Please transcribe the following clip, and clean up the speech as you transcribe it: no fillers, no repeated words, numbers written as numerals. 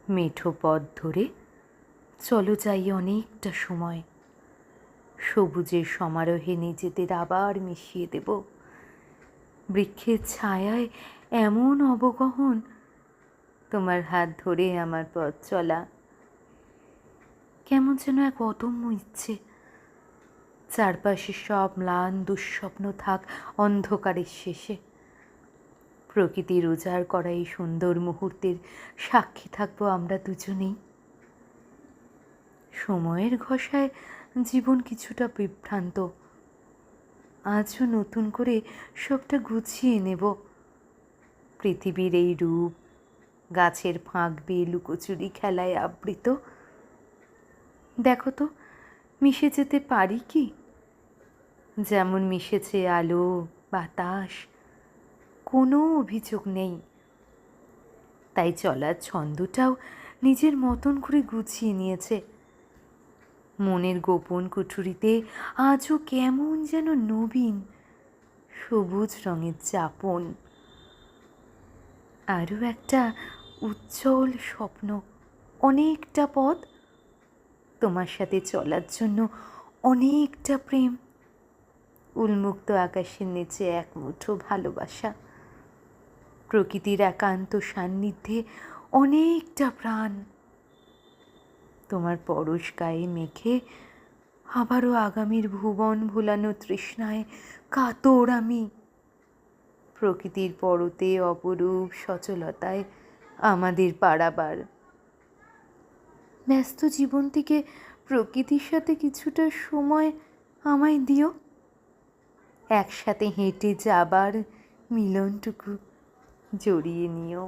মেঠো পথ ধরে চলো যাই অনেকটা সময়, সবুজের সমারোহে নিজেদের আবার মিশিয়ে দেব। বৃক্ষের ছায়ায় এমন অবগহন, তোমার হাত ধরে আমার পথ চলা কেমন যেন এক অদম্য ইচ্ছে। চারপাশে সব ম্লান দুঃস্বপ্ন থাক অন্ধকারের শেষে। প্রকৃতির উজাড় করা এই সুন্দর মুহূর্তের সাক্ষী থাকবো আমরা দুজনেই। সময়ের ঘষায় জীবন কিছুটা বিভ্রান্ত, আজও নতুন করে সবটা গুছিয়ে নেব। পৃথিবীর এই রূপ গাছের ফাঁক বেয়ে লুকোচুরি খেলায় আবৃত। দেখো তো মিশে যেতে পারি কি, যেমন মিশেছে আলো বাতাস, কোনো অভিযোগ নেই। তাই চলার ছন্দটাও নিজের মতন করে গুছিয়ে নিয়েছে। মনের গোপন কুঠুরিতে আজও কেমন যেন নবীন সবুজ রঙের চাপন। আরও একটা উজ্জ্বল স্বপ্ন, অনেকটা পথ, তোমার সাথে চলার জন্য অনেকটা প্রেম, উন্মুক্ত আকাশের নিচে এক মুঠো ভালোবাসা, প্রকৃতির একান্ত সান্নিধ্যে অনেকটা প্রাণ। তোমার পরশ গায়ে মেখে আবারও আগামীর ভুবন ভুলানো তৃষ্ণায় কাতর আমি। প্রকৃতির পরতে অপরূপ সচলতায় আমাদের পারাবার। ব্যস্ত জীবন থেকে প্রকৃতির সাথে কিছুটা সময় আমায় দিও, একসাথে হেঁটে যাবার মিলনটুকু জড়িয়ে নিও।